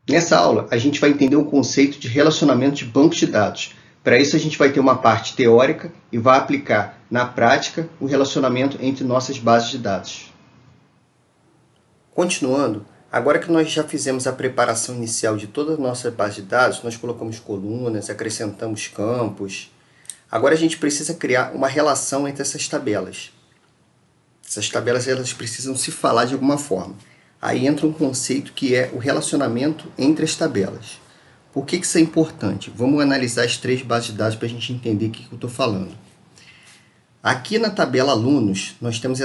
Nessa aula, a gente vai entender o conceito de relacionamento de bancos de dados. Para isso, a gente vai ter uma parte teórica e vai aplicar na prática o relacionamento entre nossas bases de dados. Continuando, agora que nós já fizemos a preparação inicial de toda a nossa base de dados, nós colocamos colunas, acrescentamos campos. Agora a gente precisa criar uma relação entre essas tabelas. Essas tabelas elas precisam se falar de alguma forma. Aí entra um conceito que é o relacionamento entre as tabelas. Por que isso é importante? Vamos analisar as três bases de dados para a gente entender o que eu estou falando. Aqui na tabela alunos, nós temos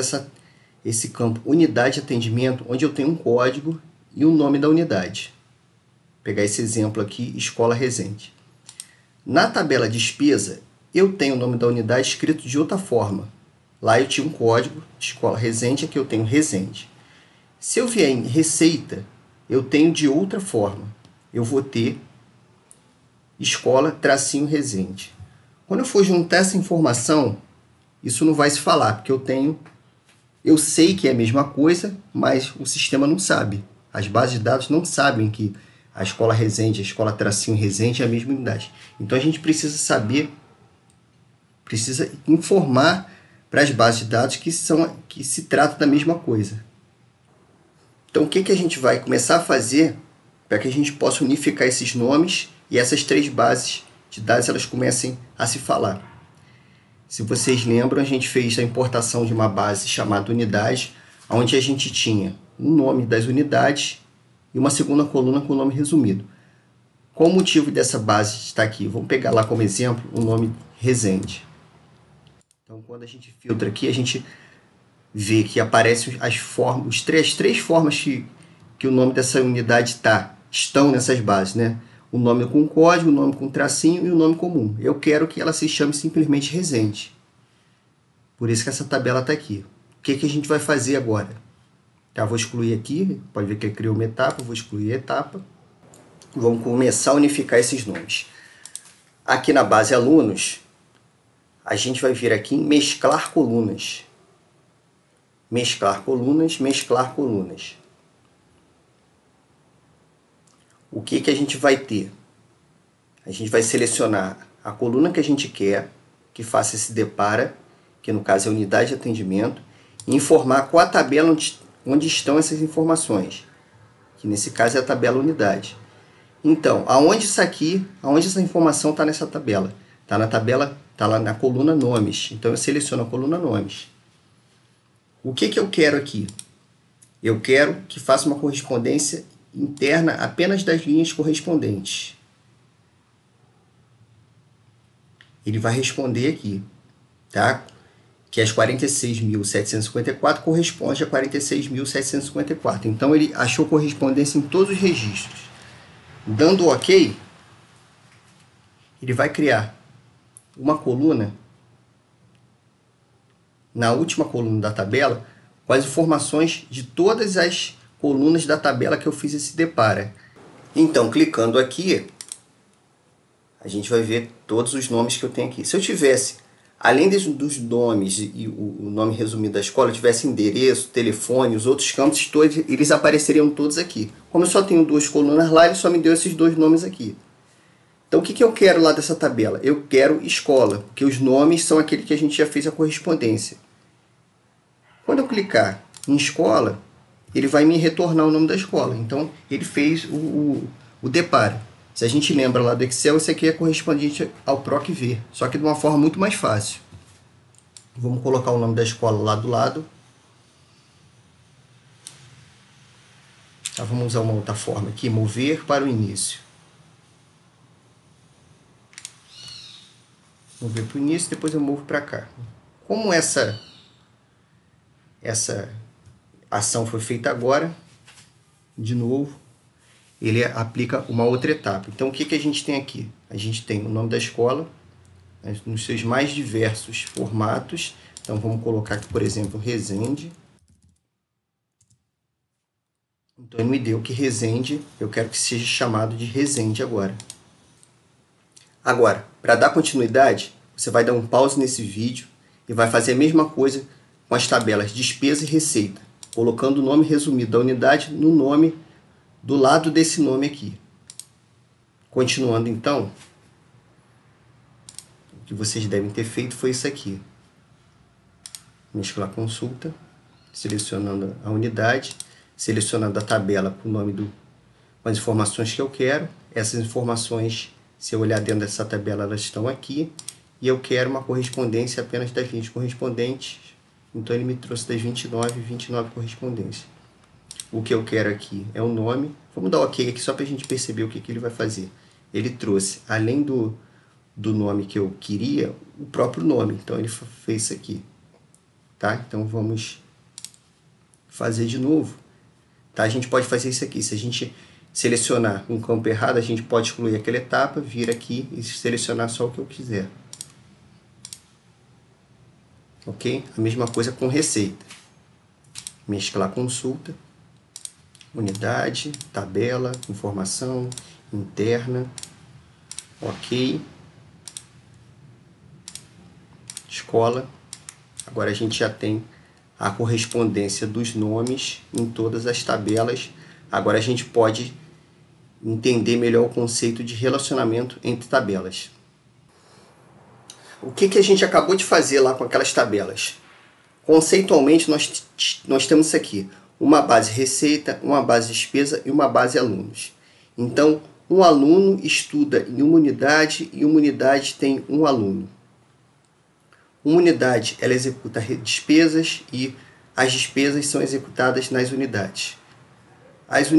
esse campo unidade de atendimento, onde eu tenho um código e o nome da unidade. Vou pegar esse exemplo aqui, Escola Resende. Na tabela despesa, eu tenho o nome da unidade escrito de outra forma. Lá eu tinha um código, Escola Resende, aqui eu tenho Resende. Se eu vier em receita, eu tenho de outra forma. Eu vou ter escola-resende. Quando eu for juntar essa informação, isso não vai se falar, porque eu sei que é a mesma coisa, mas o sistema não sabe. As bases de dados não sabem que a escola Resende, a escola-resende é a mesma unidade. Então a gente precisa saber, precisa informar para as bases de dados que se trata da mesma coisa. Então, o que a gente vai começar a fazer para que a gente possa unificar esses nomes e essas três bases de dados elas comecem a se falar? Se vocês lembram, a gente fez a importação de uma base chamada unidade, onde a gente tinha o nome das unidades e uma segunda coluna com o nome resumido. Qual o motivo dessa base estar aqui? Vamos pegar lá como exemplo o nome Resende. Então, quando a gente filtra aqui, a gente vê que aparecem as três formas que o nome dessa unidade estão nessas bases, né? O nome com código, o nome com tracinho e o nome comum. Eu quero que ela se chame simplesmente Resende. Por isso que essa tabela está aqui. O que a gente vai fazer agora? Tá, vou excluir aqui, pode ver que ele criou uma etapa, vou excluir a etapa. Vamos começar a unificar esses nomes. Aqui na base alunos, a gente vai vir aqui em mesclar colunas. Mesclar colunas, mesclar colunas. O que a gente vai ter? A gente vai selecionar a coluna que a gente quer, que faça esse depara, que no caso é a unidade de atendimento, e informar qual a tabela onde estão essas informações, que nesse caso é a tabela unidade. Então, aonde essa informação está nessa tabela? Está na tabela, está lá na coluna nomes. Então eu seleciono a coluna nomes. O que eu quero aqui? Eu quero que faça uma correspondência interna apenas das linhas correspondentes. Ele vai responder aqui, tá? Que as 46.754 corresponde a 46.754. Então ele achou correspondência em todos os registros. Dando OK, ele vai criar uma coluna na última coluna da tabela com as informações de todas as colunas da tabela que eu fiz esse depara. Então, clicando aqui, a gente vai ver todos os nomes que eu tenho aqui. Se eu tivesse, além dos nomes e o nome resumido da escola, eu tivesse endereço, telefone, os outros campos todos, eles apareceriam todos aqui. Como eu só tenho duas colunas lá, ele só me deu esses dois nomes aqui. Então, o que eu quero lá dessa tabela? Eu quero escola, porque os nomes são aquele que a gente já fez a correspondência. Quando eu clicar em escola, ele vai me retornar o nome da escola. Então, ele fez o deparo. Se a gente lembra lá do Excel, isso aqui é correspondente ao PROC-V, só que de uma forma muito mais fácil. Vamos colocar o nome da escola lá do lado. Tá, vamos usar uma outra forma aqui, mover para o início. Mover para o início, depois eu movo para cá. Como essa ação foi feita agora, de novo, ele aplica uma outra etapa. Então, o que a gente tem aqui? A gente tem o nome da escola, nos seus mais diversos formatos. Então, vamos colocar aqui, por exemplo, Resende. Então, ele me deu que Resende, eu quero que seja chamado de Resende agora. Agora, para dar continuidade, você vai dar um pause nesse vídeo e vai fazer a mesma coisa com as tabelas despesa e receita, colocando o nome resumido da unidade no nome do lado desse nome aqui. Continuando então, o que vocês devem ter feito foi isso aqui. Mesclar consulta, selecionando a unidade, selecionando a tabela com o nome com as informações que eu quero. Essas informações, se eu olhar dentro dessa tabela, elas estão aqui. E eu quero uma correspondência apenas das 20 correspondentes. Então ele me trouxe das 29 correspondências. O que eu quero aqui é o nome. Vamos dar OK aqui só para a gente perceber o que ele vai fazer. Ele trouxe, além do nome que eu queria, o próprio nome. Então ele fez isso aqui. Tá? Então vamos fazer de novo. Tá? A gente pode fazer isso aqui. Se a gente selecionar um campo errado, a gente pode excluir aquela etapa, vir aqui e selecionar só o que eu quiser. Ok? A mesma coisa com receita. Mesclar consulta, unidade, tabela, informação, interna, ok, escola. Agora a gente já tem a correspondência dos nomes em todas as tabelas. Agora a gente pode entender melhor o conceito de relacionamento entre tabelas. O que a gente acabou de fazer lá com aquelas tabelas? Conceitualmente, nós temos isso aqui. Uma base receita, uma base despesa e uma base alunos. Então, um aluno estuda em uma unidade e uma unidade tem um aluno. Uma unidade ela executa despesas e as despesas são executadas nas unidades. As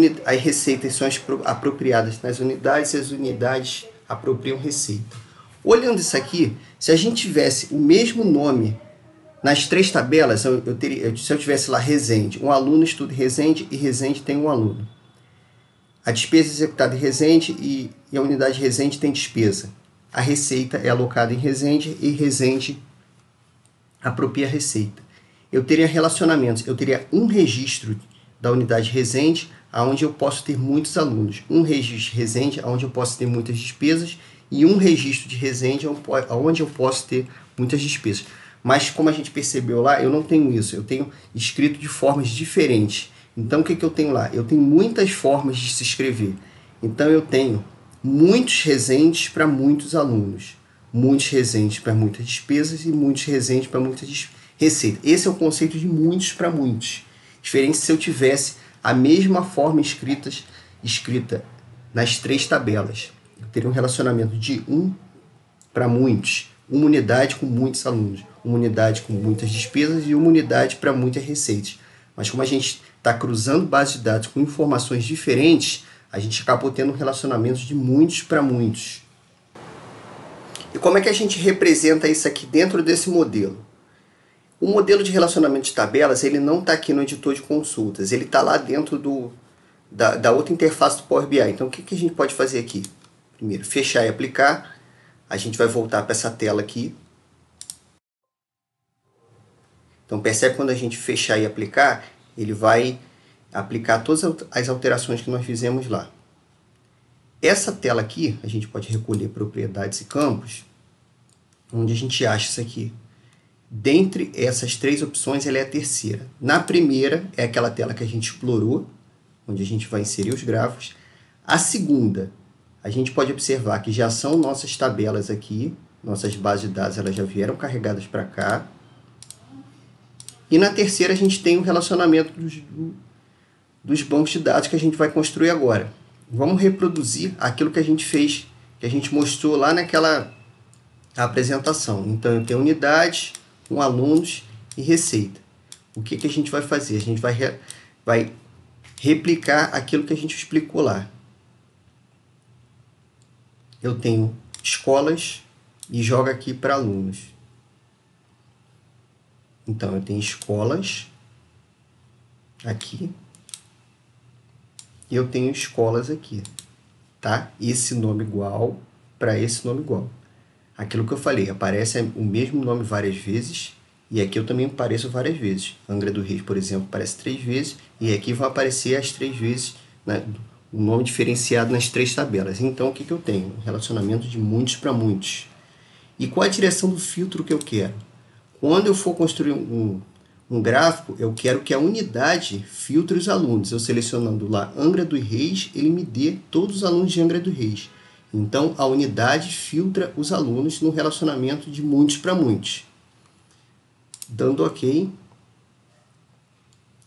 receitas são apropriadas nas unidades e as unidades apropriam receita. Olhando isso aqui, se a gente tivesse o mesmo nome nas três tabelas, se eu tivesse lá Resende, um aluno estuda em Resende e Resende tem um aluno. A despesa é executada em Resende e a unidade Resende tem despesa. A receita é alocada em Resende e Resende apropria a receita. Eu teria relacionamentos, eu teria um registro da unidade Resende, onde eu posso ter muitos alunos. Um registro Resende, onde eu posso ter muitas despesas, e um registro de Resende, onde eu posso ter muitas despesas. Mas como a gente percebeu lá, eu não tenho isso. Eu tenho escrito de formas diferentes. Então o que eu tenho lá? Eu tenho muitas formas de se escrever. Então eu tenho muitos Resendes para muitos alunos. Muitos Resendes para muitas despesas e muitos Resendes para muitas receitas. Esse é o conceito de muitos para muitos. Diferente se eu tivesse a mesma forma escrita nas três tabelas. Eu teria um relacionamento de um para muitos. Uma unidade com muitos alunos. Uma unidade com muitas despesas e uma unidade para muitas receitas. Mas como a gente está cruzando bases de dados com informações diferentes, a gente acabou tendo relacionamentos de muitos para muitos. E como é que a gente representa isso aqui dentro desse modelo? O modelo de relacionamento de tabelas, ele não está aqui no editor de consultas, ele está lá dentro da outra interface do Power BI. Então o que a gente pode fazer aqui? Primeiro, fechar e aplicar. A gente vai voltar para essa tela aqui. Então percebe quando a gente fechar e aplicar, ele vai aplicar todas as alterações que nós fizemos lá. Essa tela aqui, a gente pode recolher propriedades e campos, onde a gente acha isso aqui. Dentre essas três opções, ela é a terceira. Na primeira, é aquela tela que a gente explorou, onde a gente vai inserir os gráficos. A segunda, a gente pode observar que já são nossas tabelas aqui, nossas bases de dados elas já vieram carregadas para cá. E na terceira, a gente tem o relacionamento dos bancos de dados que a gente vai construir agora. Vamos reproduzir aquilo que a gente fez, que a gente mostrou lá naquela apresentação. Então, eu tenho unidades, alunos e receita. O que a gente vai fazer? A gente vai replicar aquilo que a gente explicou lá. Eu tenho escolas e jogo aqui para alunos. Então, eu tenho escolas aqui e eu tenho escolas aqui, tá? Esse nome igual para esse nome igual. Aquilo que eu falei, aparece o mesmo nome várias vezes e aqui eu também apareço várias vezes. Angra do Reis, por exemplo, aparece 3 vezes e aqui vão aparecer as 3 vezes, né, o nome diferenciado nas 3 tabelas. Então, o que eu tenho? Um relacionamento de muitos para muitos. E qual a direção do filtro que eu quero? Quando eu for construir um gráfico, eu quero que a unidade filtre os alunos. Eu selecionando lá Angra dos Reis, ele me dê todos os alunos de Angra dos Reis. Então, a unidade filtra os alunos no relacionamento de muitos para muitos. Dando OK,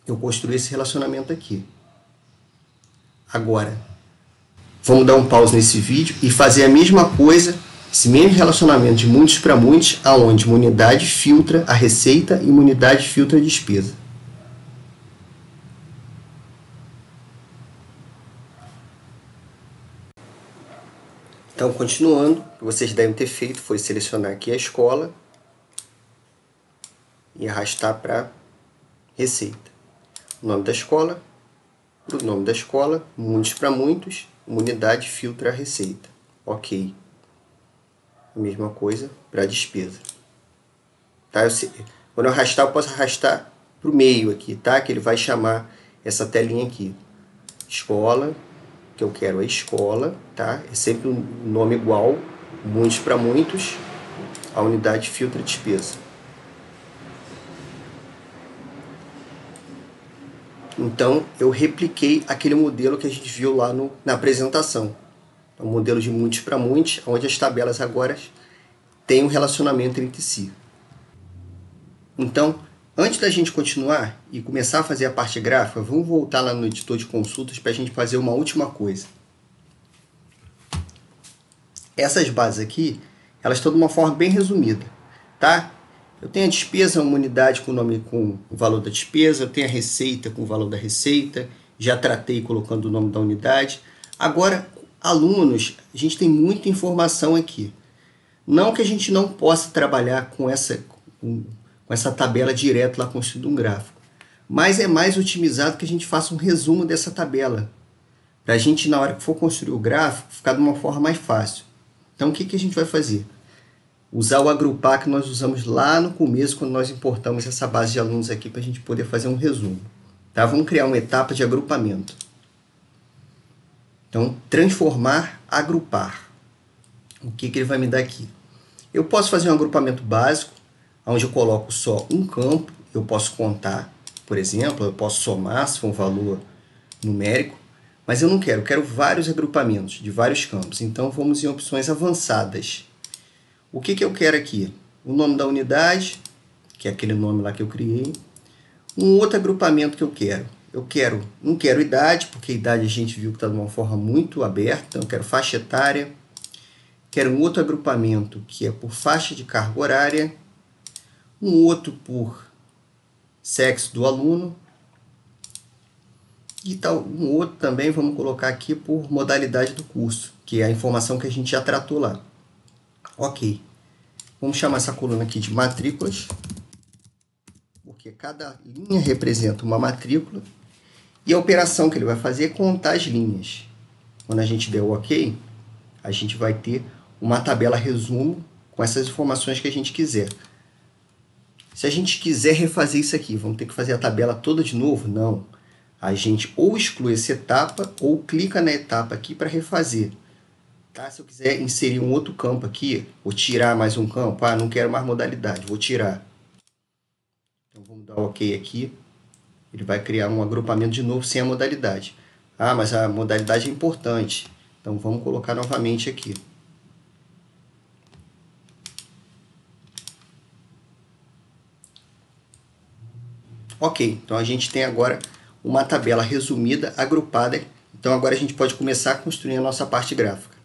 eu construí esse relacionamento aqui. Agora, vamos dar um pause nesse vídeo e fazer a mesma coisa, esse mesmo relacionamento de muitos para muitos, aonde uma unidade filtra a receita e uma unidade filtra a despesa. Então, continuando, o que vocês devem ter feito foi selecionar aqui a escola e arrastar para receita. O nome da escola, o nome da escola, muitos para muitos, uma unidade filtra a receita. OK. A mesma coisa para a despesa. Tá? Quando eu arrastar, eu posso arrastar para o meio aqui, tá? Que ele vai chamar essa telinha aqui. Escola, que eu quero é escola, tá? É sempre um nome igual, muitos para muitos, a unidade filtra a despesa. Então, eu repliquei aquele modelo que a gente viu lá na apresentação. É um modelo de muitos para muitos, onde as tabelas agora têm um relacionamento entre si. Então, antes da gente continuar e começar a fazer a parte gráfica, vamos voltar lá no editor de consultas para a gente fazer uma última coisa. Essas bases aqui, elas estão de uma forma bem resumida, tá? Eu tenho a despesa, uma unidade com o valor da despesa, eu tenho a receita com o valor da receita, já tratei colocando o nome da unidade. Agora, alunos, a gente tem muita informação aqui. Não que a gente não possa trabalhar com essa tabela direto lá construindo um gráfico, mas é mais otimizado que a gente faça um resumo dessa tabela, para a gente, na hora que for construir o gráfico, ficar de uma forma mais fácil. Então, o que a gente vai fazer? Usar o agrupar que nós usamos lá no começo, quando nós importamos essa base de alunos aqui, para a gente poder fazer um resumo. Tá? Vamos criar uma etapa de agrupamento. Então, transformar, agrupar. O que ele vai me dar aqui? Eu posso fazer um agrupamento básico, onde eu coloco só um campo, eu posso contar, por exemplo, eu posso somar se for um valor numérico, mas eu não quero, eu quero vários agrupamentos de vários campos. Então, vamos em opções avançadas. O que eu quero aqui? O nome da unidade, que é aquele nome lá que eu criei. Um outro agrupamento que eu quero. Não quero idade, porque idade a gente viu que está de uma forma muito aberta. Então, eu quero faixa etária. Quero um outro agrupamento que é por faixa de carga horária. Um outro por sexo do aluno. E tal, um outro também vamos colocar aqui por modalidade do curso, que é a informação que a gente já tratou lá. OK. Vamos chamar essa coluna aqui de matrículas, porque cada linha representa uma matrícula. E a operação que ele vai fazer é contar as linhas. Quando a gente der o OK, a gente vai ter uma tabela resumo com essas informações que a gente quiser. Se a gente quiser refazer isso aqui, vamos ter que fazer a tabela toda de novo? Não. A gente ou exclui essa etapa ou clica na etapa aqui para refazer. Tá? Se eu quiser inserir um outro campo aqui, ou tirar mais um campo, não quero mais modalidade, vou tirar. Então vamos dar OK aqui. Ele vai criar um agrupamento de novo sem a modalidade. Mas a modalidade é importante. Então vamos colocar novamente aqui. OK, então a gente tem agora uma tabela resumida, agrupada. Então agora a gente pode começar a construir a nossa parte gráfica.